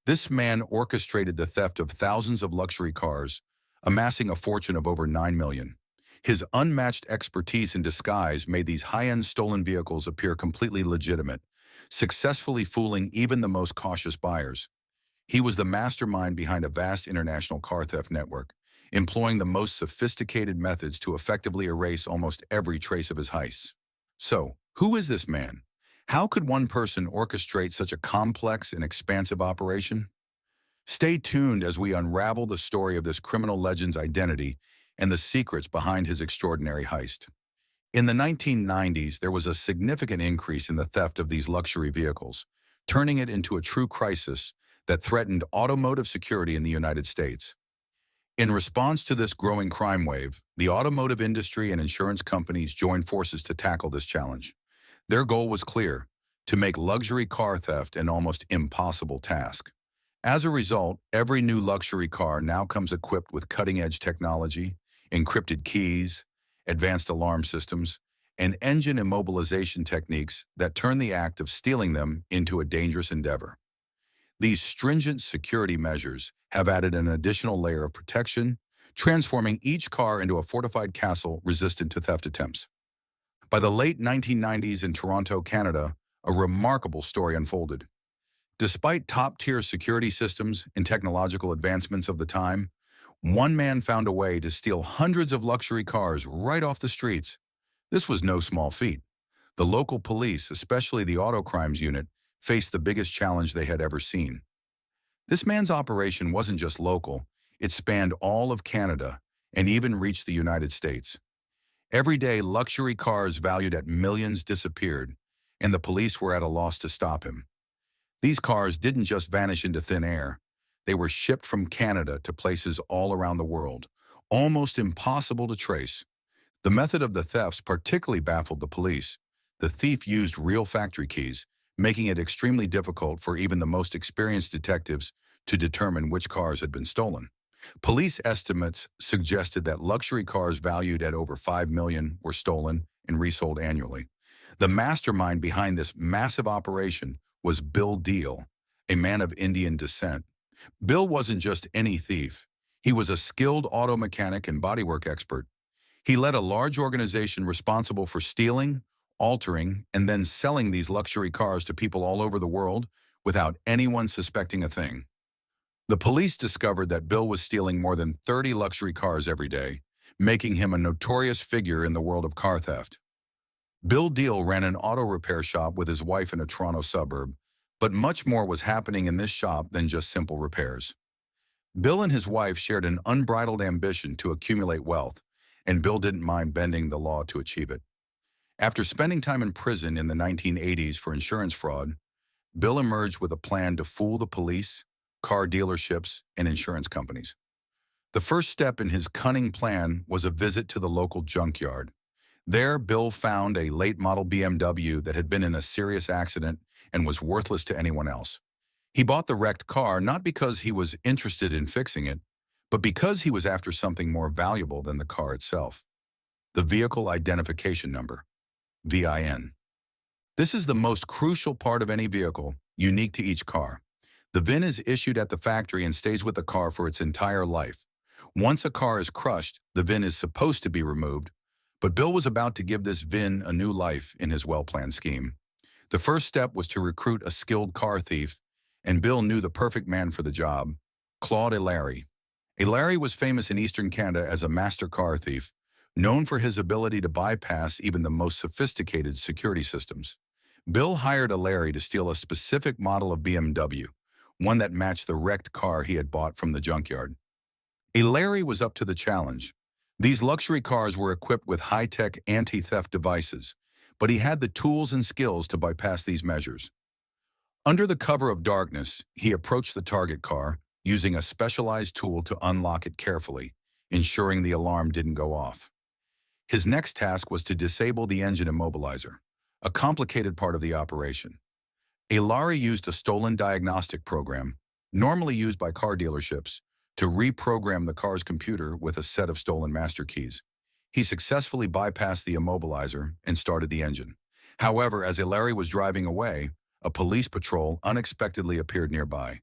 This man orchestrated the theft of thousands of luxury cars, amassing a fortune of over $9 million. His unmatched expertise in disguise made these high-end stolen vehicles appear completely legitimate, successfully fooling even the most cautious buyers. He was the mastermind behind a vast international car theft network, employing the most sophisticated methods to effectively erase almost every trace of his heists. So, who is this man? How could one person orchestrate such a complex and expansive operation? Stay tuned as we unravel the story of this criminal legend's identity and the secrets behind his extraordinary heist. In the 1990s, there was a significant increase in the theft of these luxury vehicles, turning it into a true crisis that threatened automotive security in the United States. In response to this growing crime wave, the automotive industry and insurance companies joined forces to tackle this challenge. Their goal was clear: to make luxury car theft an almost impossible task. As a result, every new luxury car now comes equipped with cutting-edge technology, encrypted keys, advanced alarm systems, and engine immobilization techniques that turn the act of stealing them into a dangerous endeavor. These stringent security measures have added an additional layer of protection, transforming each car into a fortified castle resistant to theft attempts. By the late 1990s in Toronto, Canada, a remarkable story unfolded. Despite top-tier security systems and technological advancements of the time, one man found a way to steal hundreds of luxury cars right off the streets. This was no small feat. The local police, especially the auto crimes unit, faced the biggest challenge they had ever seen. This man's operation wasn't just local, it spanned all of Canada and even reached the United States. Every day, luxury cars valued at millions disappeared, and the police were at a loss to stop him. These cars didn't just vanish into thin air. They were shipped from Canada to places all around the world, almost impossible to trace. The method of the thefts particularly baffled the police. The thief used real factory keys, making it extremely difficult for even the most experienced detectives to determine which cars had been stolen. Police estimates suggested that luxury cars valued at over $5 million were stolen and resold annually. The mastermind behind this massive operation was Bill Deal, a man of Indian descent. Bill wasn't just any thief. He was a skilled auto mechanic and bodywork expert. He led a large organization responsible for stealing, altering, and then selling these luxury cars to people all over the world without anyone suspecting a thing. The police discovered that Bill was stealing more than 30 luxury cars every day, making him a notorious figure in the world of car theft. Bill Deal ran an auto repair shop with his wife in a Toronto suburb, but much more was happening in this shop than just simple repairs. Bill and his wife shared an unbridled ambition to accumulate wealth, and Bill didn't mind bending the law to achieve it. After spending time in prison in the 1980s for insurance fraud, Bill emerged with a plan to fool the police, car dealerships, and insurance companies. The first step in his cunning plan was a visit to the local junkyard. There, Bill found a late-model BMW that had been in a serious accident and was worthless to anyone else. He bought the wrecked car not because he was interested in fixing it, but because he was after something more valuable than the car itself: the vehicle identification number, VIN. This is the most crucial part of any vehicle, unique to each car. The VIN is issued at the factory and stays with the car for its entire life. Once a car is crushed, the VIN is supposed to be removed, but Bill was about to give this VIN a new life in his well-planned scheme. The first step was to recruit a skilled car thief, and Bill knew the perfect man for the job: Claude Larry. Larry was famous in Eastern Canada as a master car thief, known for his ability to bypass even the most sophisticated security systems. Bill hired Larry to steal a specific model of BMW, one that matched the wrecked car he had bought from the junkyard. Larry was up to the challenge. These luxury cars were equipped with high-tech anti-theft devices, but he had the tools and skills to bypass these measures. Under the cover of darkness, he approached the target car, using a specialized tool to unlock it carefully, ensuring the alarm didn't go off. His next task was to disable the engine immobilizer, a complicated part of the operation. Larry used a stolen diagnostic program, normally used by car dealerships, to reprogram the car's computer with a set of stolen master keys. He successfully bypassed the immobilizer and started the engine. However, as Larry was driving away, a police patrol unexpectedly appeared nearby.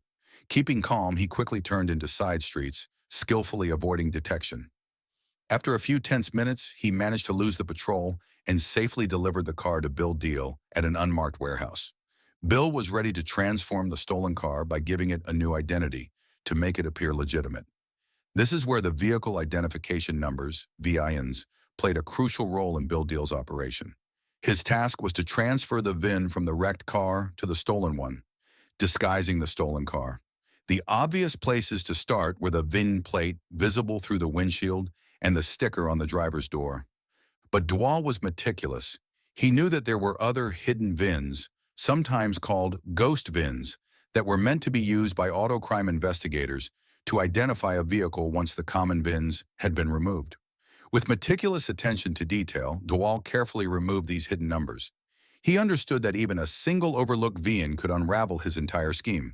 Keeping calm, he quickly turned into side streets, skillfully avoiding detection. After a few tense minutes, he managed to lose the patrol and safely delivered the car to Bill Deal at an unmarked warehouse. Bill was ready to transform the stolen car by giving it a new identity to make it appear legitimate. This is where the vehicle identification numbers, VINs, played a crucial role in Bill Deal's operation. His task was to transfer the VIN from the wrecked car to the stolen one, disguising the stolen car. The obvious places to start were the VIN plate visible through the windshield and the sticker on the driver's door. But Dwal was meticulous. He knew that there were other hidden VINs, sometimes called ghost VINs, that were meant to be used by autocrime investigators to identify a vehicle once the common VINs had been removed. With meticulous attention to detail, Dwal carefully removed these hidden numbers. He understood that even a single overlooked VIN could unravel his entire scheme.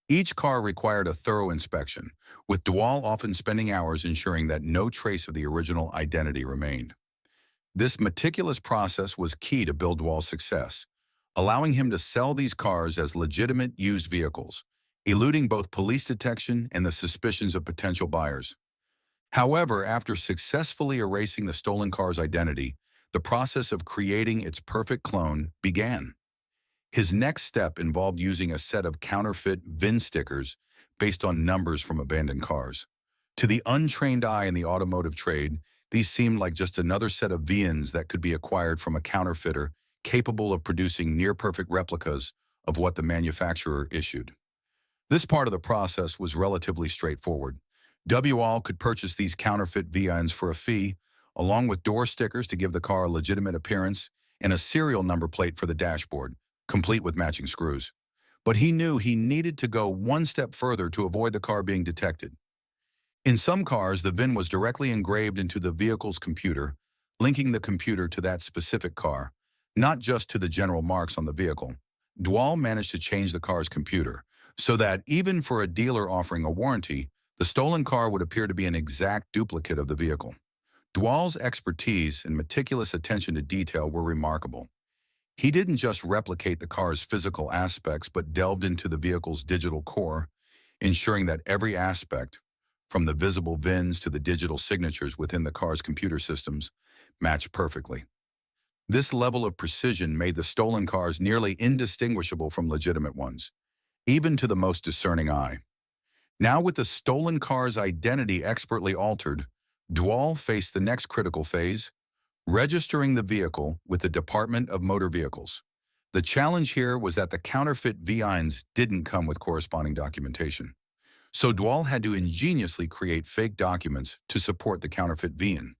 Each car required a thorough inspection, with Dwal often spending hours ensuring that no trace of the original identity remained. This meticulous process was key to Bill Dwal's success, allowing him to sell these cars as legitimate used vehicles, eluding both police detection and the suspicions of potential buyers. However, after successfully erasing the stolen car's identity, the process of creating its perfect clone began. His next step involved using a set of counterfeit VIN stickers based on numbers from abandoned cars. To the untrained eye in the automotive trade, these seemed like just another set of VINs that could be acquired from a counterfeiter capable of producing near-perfect replicas of what the manufacturer issued. This part of the process was relatively straightforward. WL could purchase these counterfeit VINs for a fee, along with door stickers to give the car a legitimate appearance and a serial number plate for the dashboard, complete with matching screws. But he knew he needed to go one step further to avoid the car being detected. In some cars, the VIN was directly engraved into the vehicle's computer, linking the computer to that specific car, not just to the general marks on the vehicle. Dwal managed to change the car's computer, so that even for a dealer offering a warranty, the stolen car would appear to be an exact duplicate of the vehicle. Dwal's expertise and meticulous attention to detail were remarkable. He didn't just replicate the car's physical aspects, but delved into the vehicle's digital core, ensuring that every aspect, from the visible VINs to the digital signatures within the car's computer systems, matched perfectly. This level of precision made the stolen cars nearly indistinguishable from legitimate ones, even to the most discerning eye. Now, with the stolen car's identity expertly altered, Dwal faced the next critical phase: registering the vehicle with the Department of Motor Vehicles. The challenge here was that the counterfeit VINs didn't come with corresponding documentation. So Dwal had to ingeniously create fake documents to support the counterfeit VIN.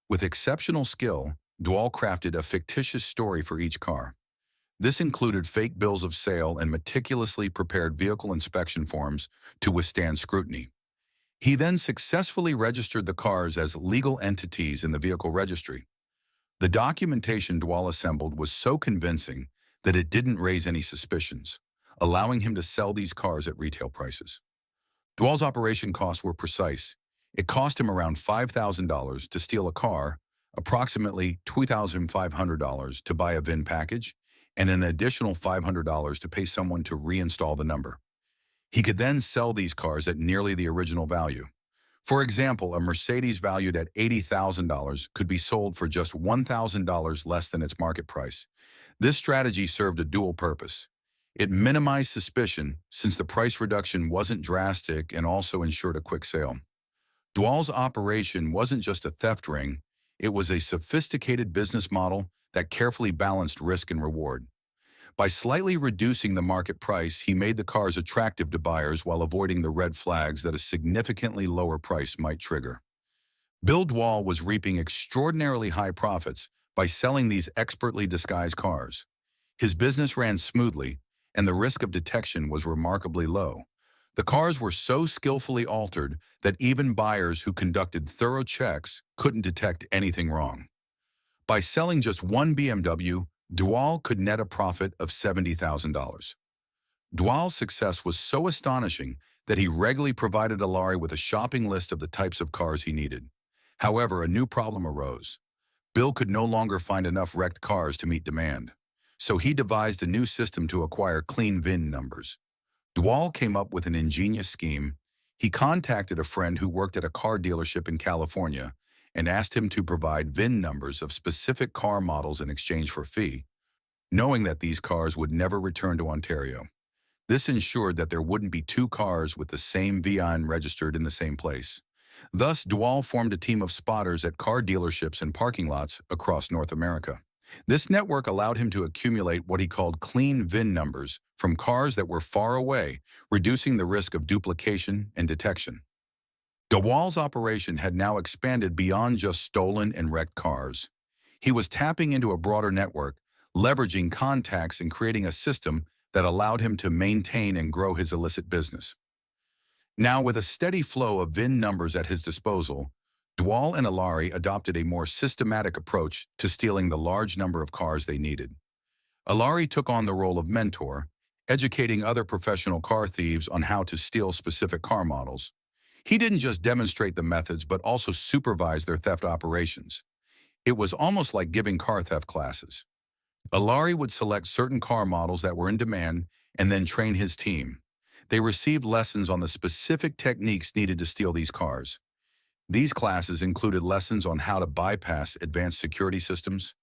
With exceptional skill, Dwal crafted a fictitious story for each car. This included fake bills of sale and meticulously prepared vehicle inspection forms to withstand scrutiny. He then successfully registered the cars as legal entities in the vehicle registry. The documentation Dwal assembled was so convincing that it didn't raise any suspicions, allowing him to sell these cars at retail prices. Dwal's operation costs were precise. It cost him around $5,000 to steal a car, approximately $2,500 to buy a VIN package, and an additional $500 to pay someone to reinstall the number. He could then sell these cars at nearly the original value. For example, a Mercedes valued at $80,000 could be sold for just $1,000 less than its market price. This strategy served a dual purpose. It minimized suspicion since the price reduction wasn't drastic and also ensured a quick sale. Dwal's operation wasn't just a theft ring, it was a sophisticated business model that carefully balanced risk and reward. By slightly reducing the market price, he made the cars attractive to buyers while avoiding the red flags that a significantly lower price might trigger. Bill Dwal was reaping extraordinarily high profits by selling these expertly disguised cars. His business ran smoothly, and the risk of detection was remarkably low. The cars were so skillfully altered that even buyers who conducted thorough checks couldn't detect anything wrong. By selling just one BMW, Dwal could net a profit of $70,000. Dwal's success was so astonishing that he regularly provided Alari with a shopping list of the types of cars he needed. However, a new problem arose. Bill could no longer find enough wrecked cars to meet demand, so he devised a new system to acquire clean VIN numbers. Dwal came up with an ingenious scheme. He contacted a friend who worked at a car dealership in California and asked him to provide VIN numbers of specific car models in exchange for a fee, knowing that these cars would never return to Ontario. This ensured that there wouldn't be two cars with the same VIN registered in the same place. Thus, Dwal formed a team of spotters at car dealerships and parking lots across North America. This network allowed him to accumulate what he called clean VIN numbers from cars that were far away, reducing the risk of duplication and detection. Dwal's operation had now expanded beyond just stolen and wrecked cars. He was tapping into a broader network, leveraging contacts and creating a system that allowed him to maintain and grow his illicit business. Now, with a steady flow of VIN numbers at his disposal, Dwal and Ilari adopted a more systematic approach to stealing the large number of cars they needed. Ilari took on the role of mentor, educating other professional car thieves on how to steal specific car models. He didn't just demonstrate the methods, but also supervise their theft operations. It was almost like giving car theft classes. Ilari would select certain car models that were in demand and then train his team. They received lessons on the specific techniques needed to steal these cars. These classes included lessons on how to bypass advanced security systems,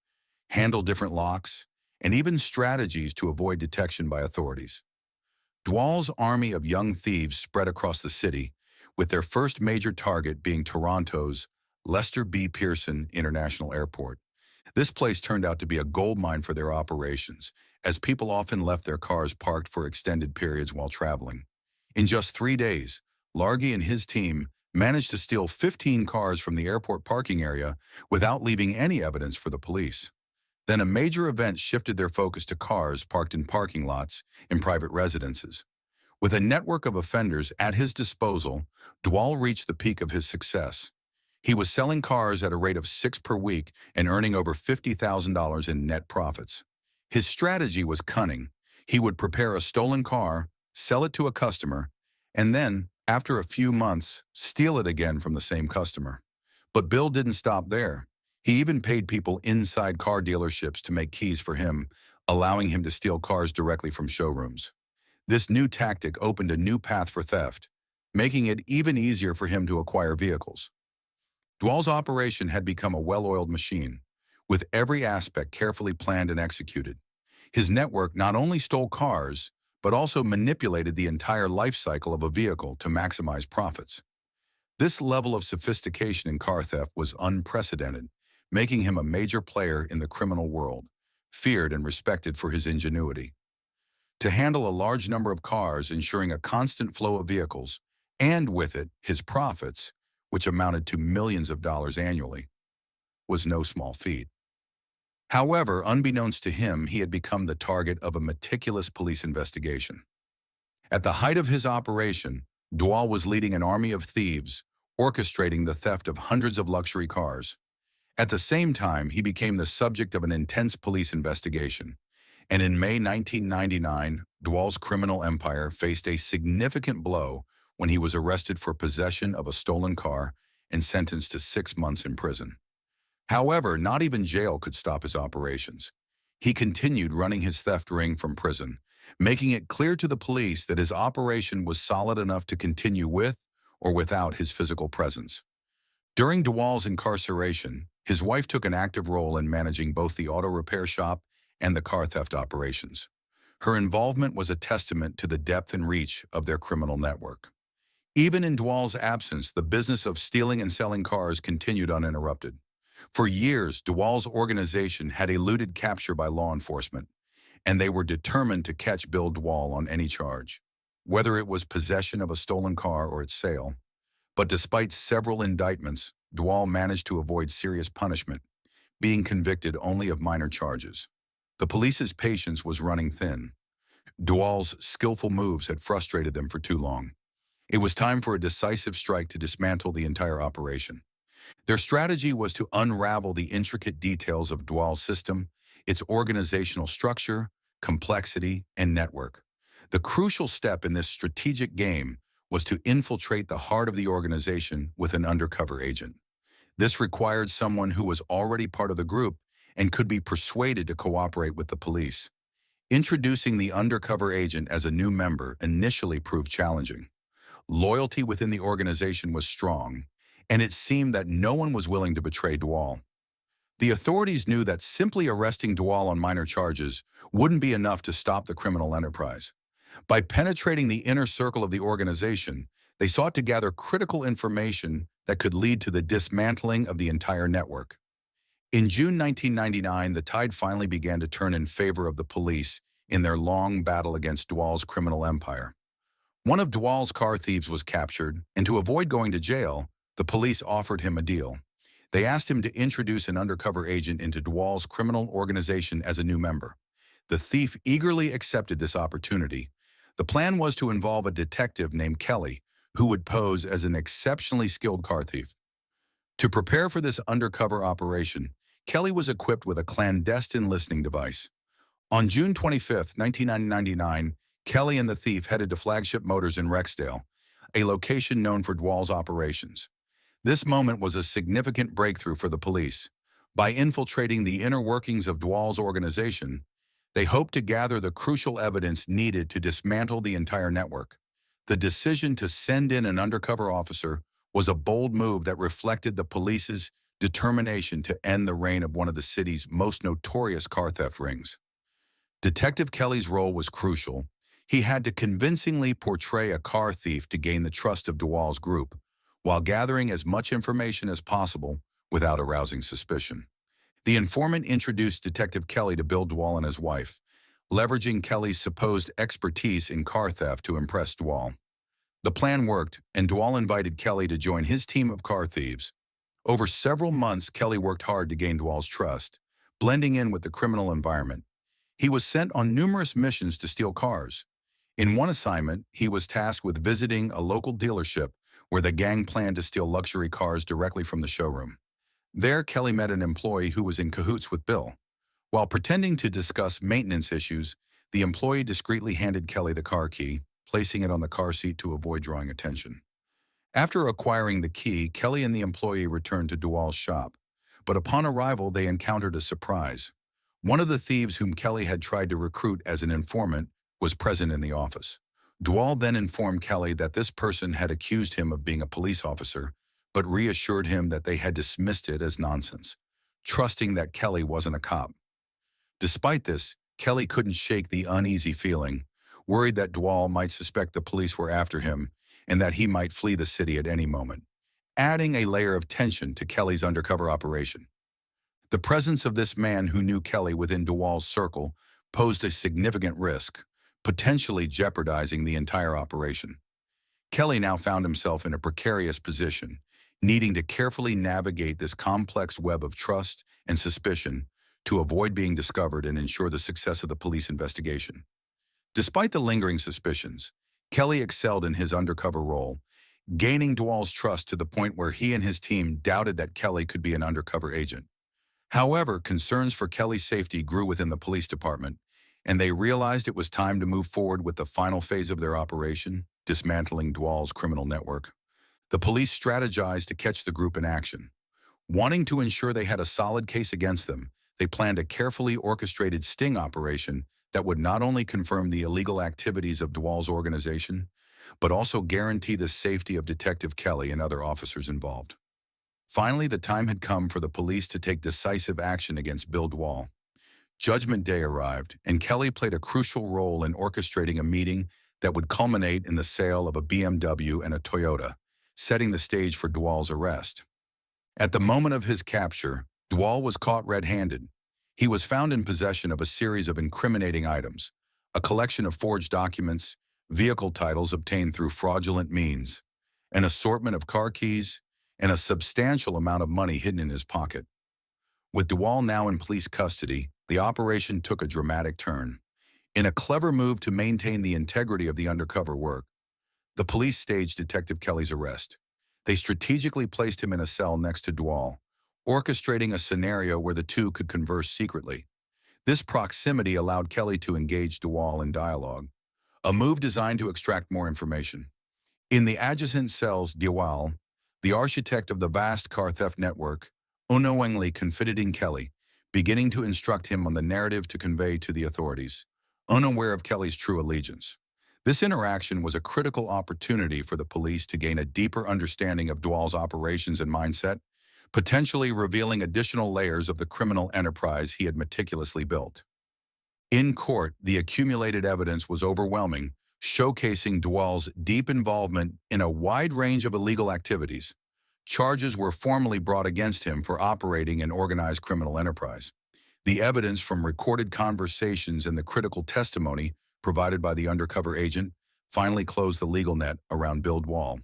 handle different locks, and even strategies to avoid detection by authorities. Dwal's army of young thieves spread across the city, with their first major target being Toronto's Lester B. Pearson International Airport. This place turned out to be a goldmine for their operations, as people often left their cars parked for extended periods while traveling. In just 3 days, Largy and his team managed to steal 15 cars from the airport parking area without leaving any evidence for the police. Then a major event shifted their focus to cars parked in parking lots in private residences. With a network of offenders at his disposal, Dwal reached the peak of his success. He was selling cars at a rate of 6 per week and earning over $50,000 in net profits. His strategy was cunning. He would prepare a stolen car, sell it to a customer, and then, after a few months, steal it again from the same customer. But Bill didn't stop there. He even paid people inside car dealerships to make keys for him, allowing him to steal cars directly from showrooms. This new tactic opened a new path for theft, making it even easier for him to acquire vehicles. Dwal's operation had become a well-oiled machine, with every aspect carefully planned and executed. His network not only stole cars, but also manipulated the entire life cycle of a vehicle to maximize profits. This level of sophistication in car theft was unprecedented, making him a major player in the criminal world, feared and respected for his ingenuity. To handle a large number of cars, ensuring a constant flow of vehicles, and with it, his profits, which amounted to millions of dollars annually, was no small feat. However, unbeknownst to him, he had become the target of a meticulous police investigation. At the height of his operation, Dwal was leading an army of thieves, orchestrating the theft of hundreds of luxury cars. At the same time, he became the subject of an intense police investigation, and in May 1999, Dwal's criminal empire faced a significant blow when he was arrested for possession of a stolen car and sentenced to 6 months in prison. However, not even jail could stop his operations. He continued running his theft ring from prison, making it clear to the police that his operation was solid enough to continue with or without his physical presence. During Dwal's incarceration, his wife took an active role in managing both the auto repair shop and the car theft operations. Her involvement was a testament to the depth and reach of their criminal network. Even in Dwal's absence, the business of stealing and selling cars continued uninterrupted. For years, Dwal's organization had eluded capture by law enforcement, and they were determined to catch Bill Dwal on any charge, whether it was possession of a stolen car or its sale. But despite several indictments, Dwal managed to avoid serious punishment, being convicted only of minor charges. The police's patience was running thin. Dwal's skillful moves had frustrated them for too long. It was time for a decisive strike to dismantle the entire operation. Their strategy was to unravel the intricate details of Dwal's system, its organizational structure, complexity, and network. The crucial step in this strategic game was to infiltrate the heart of the organization with an undercover agent. This required someone who was already part of the group and could be persuaded to cooperate with the police. Introducing the undercover agent as a new member initially proved challenging. Loyalty within the organization was strong, and it seemed that no one was willing to betray Dwal. The authorities knew that simply arresting Dwal on minor charges wouldn't be enough to stop the criminal enterprise. By penetrating the inner circle of the organization, they sought to gather critical information that could lead to the dismantling of the entire network. In June 1999, the tide finally began to turn in favor of the police in their long battle against Dwal's criminal empire. One of Dwal's car thieves was captured, and to avoid going to jail, the police offered him a deal. They asked him to introduce an undercover agent into Dwal's criminal organization as a new member. The thief eagerly accepted this opportunity. The plan was to involve a detective named Kelly, who would pose as an exceptionally skilled car thief. To prepare for this undercover operation, Kelly was equipped with a clandestine listening device. On June 25, 1999, Kelly and the thief headed to Flagship Motors in Rexdale, a location known for Dwal's operations. This moment was a significant breakthrough for the police. By infiltrating the inner workings of Dwal's organization, they hoped to gather the crucial evidence needed to dismantle the entire network. The decision to send in an undercover officer was a bold move that reflected the police's determination to end the reign of one of the city's most notorious car theft rings. Detective Kelly's role was crucial. He had to convincingly portray a car thief to gain the trust of Dwal's group, while gathering as much information as possible without arousing suspicion. The informant introduced Detective Kelly to Bill Dwal and his wife, leveraging Kelly's supposed expertise in car theft to impress Dwal. The plan worked, and Dwal invited Kelly to join his team of car thieves. Over several months, Kelly worked hard to gain Dwal's trust, blending in with the criminal environment. He was sent on numerous missions to steal cars. In one assignment, he was tasked with visiting a local dealership where the gang planned to steal luxury cars directly from the showroom. There, Kelly met an employee who was in cahoots with Bill. While pretending to discuss maintenance issues, the employee discreetly handed Kelly the car key, placing it on the car seat to avoid drawing attention. After acquiring the key, Kelly and the employee returned to Dwal's shop. But upon arrival, they encountered a surprise. One of the thieves whom Kelly had tried to recruit as an informant was present in the office. Dwal then informed Kelly that this person had accused him of being a police officer, but reassured him that they had dismissed it as nonsense, trusting that Kelly wasn't a cop. Despite this, Kelly couldn't shake the uneasy feeling, worried that Dwal might suspect the police were after him and that he might flee the city at any moment, adding a layer of tension to Kelly's undercover operation. The presence of this man who knew Kelly within Dwal's circle posed a significant risk, potentially jeopardizing the entire operation. Kelly now found himself in a precarious position, needing to carefully navigate this complex web of trust and suspicion to avoid being discovered and ensure the success of the police investigation. Despite the lingering suspicions, Kelly excelled in his undercover role, gaining Dwal's trust to the point where he and his team doubted that Kelly could be an undercover agent. However, concerns for Kelly's safety grew within the police department, and they realized it was time to move forward with the final phase of their operation, dismantling Dwal's criminal network. The police strategized to catch the group in action. Wanting to ensure they had a solid case against them, they planned a carefully orchestrated sting operation that would not only confirm the illegal activities of Dwal's organization, but also guarantee the safety of Detective Kelly and other officers involved. Finally, the time had come for the police to take decisive action against Bill Dwal. Judgment Day arrived, and Kelly played a crucial role in orchestrating a meeting that would culminate in the sale of a BMW and a Toyota, setting the stage for Dwal's arrest. At the moment of his capture, Dwal was caught red-handed. He was found in possession of a series of incriminating items, a collection of forged documents, vehicle titles obtained through fraudulent means, an assortment of car keys, and a substantial amount of money hidden in his pocket. With Dwal now in police custody, the operation took a dramatic turn. In a clever move to maintain the integrity of the undercover work, the police staged Detective Kelly's arrest. They strategically placed him in a cell next to Dwal, orchestrating a scenario where the two could converse secretly. This proximity allowed Kelly to engage Dwal in dialogue, a move designed to extract more information. In the adjacent cells, Dwal, the architect of the vast car theft network, unknowingly confided in Kelly, beginning to instruct him on the narrative to convey to the authorities. unaware of Kelly's true allegiance. This interaction was a critical opportunity for the police to gain a deeper understanding of Dwal's operations and mindset, potentially revealing additional layers of the criminal enterprise he had meticulously built. In court, the accumulated evidence was overwhelming, showcasing Dwal's deep involvement in a wide range of illegal activities. Charges were formally brought against him for operating an organized criminal enterprise. The evidence from recorded conversations and the critical testimony provided by the undercover agent finally closed the legal net around Bill Dwal.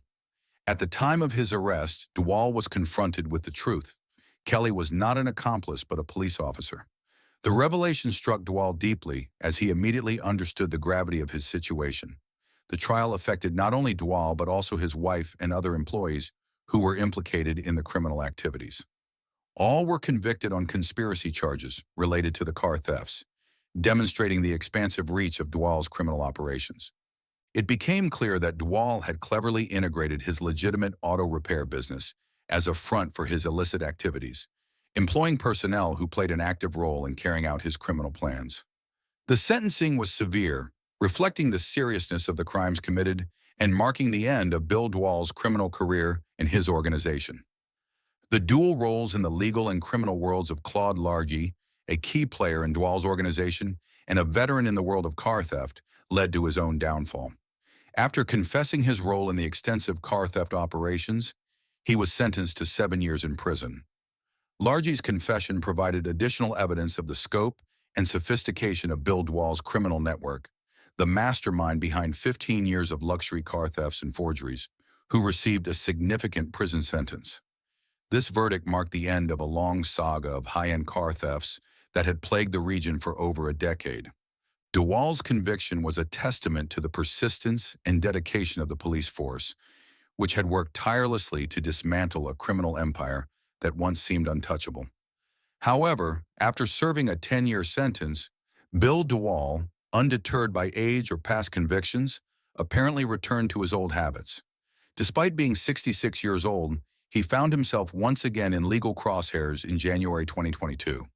At the time of his arrest, Dwal was confronted with the truth. Kelly was not an accomplice but a police officer. The revelation struck Dwal deeply as he immediately understood the gravity of his situation. The trial affected not only Dwal but also his wife and other employees who were implicated in the criminal activities. All were convicted on conspiracy charges related to the car thefts, demonstrating the expansive reach of Dwal's criminal operations. It became clear that Dwal had cleverly integrated his legitimate auto repair business as a front for his illicit activities, employing personnel who played an active role in carrying out his criminal plans. The sentencing was severe, reflecting the seriousness of the crimes committed and marking the end of Bill Dwal's criminal career and his organization. The dual roles in the legal and criminal worlds of Claude Largy, a key player in Dwal's organization and a veteran in the world of car theft, led to his own downfall. After confessing his role in the extensive car theft operations, he was sentenced to 7 years in prison. Largy's confession provided additional evidence of the scope and sophistication of Bill Dwal's criminal network, the mastermind behind 15 years of luxury car thefts and forgeries, who received a significant prison sentence. This verdict marked the end of a long saga of high-end car thefts that had plagued the region for over a decade. Dwal's conviction was a testament to the persistence and dedication of the police force, which had worked tirelessly to dismantle a criminal empire that once seemed untouchable. However, after serving a 10-year sentence, Bill Dwal, undeterred by age or past convictions, apparently returned to his old habits. Despite being 66 years old, he found himself once again in legal crosshairs in January 2022.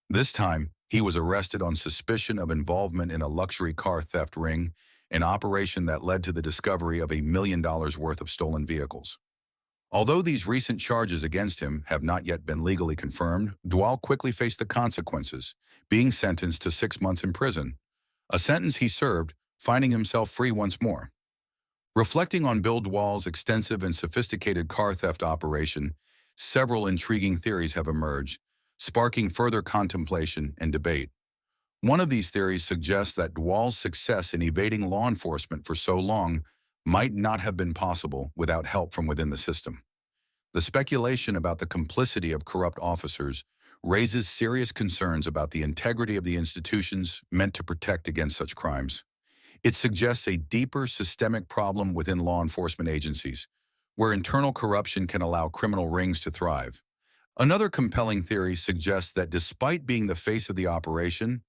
This time, he was arrested on suspicion of involvement in a luxury car theft ring, an operation that led to the discovery of $1 million worth of stolen vehicles. Although these recent charges against him have not yet been legally confirmed, Dwal quickly faced the consequences, being sentenced to 6 months in prison, a sentence he served, finding himself free once more. Reflecting on Bill Dwal's extensive and sophisticated car theft operation, several intriguing theories have emerged, sparking further contemplation and debate. One of these theories suggests that Dwal's success in evading law enforcement for so long might not have been possible without help from within the system. The speculation about the complicity of corrupt officers raises serious concerns about the integrity of the institutions meant to protect against such crimes. It suggests a deeper systemic problem within law enforcement agencies, where internal corruption can allow criminal rings to thrive. Another compelling theory suggests that despite being the face of the operation,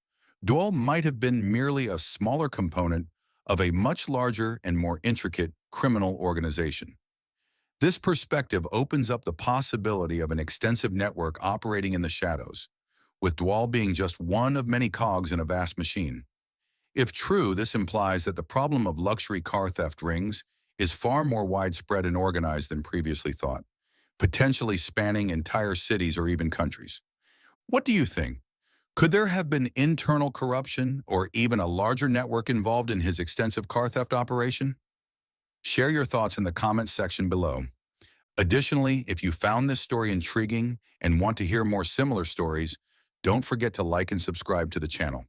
Dwal might have been merely a smaller component of a much larger and more intricate criminal organization. This perspective opens up the possibility of an extensive network operating in the shadows, with Dwal being just one of many cogs in a vast machine. If true, this implies that the problem of luxury car theft rings is far more widespread and organized than previously thought, potentially spanning entire cities or even countries. What do you think? Could there have been internal corruption or even a larger network involved in his extensive car theft operation? Share your thoughts in the comments section below. Additionally, if you found this story intriguing and want to hear more similar stories, don't forget to like and subscribe to the channel.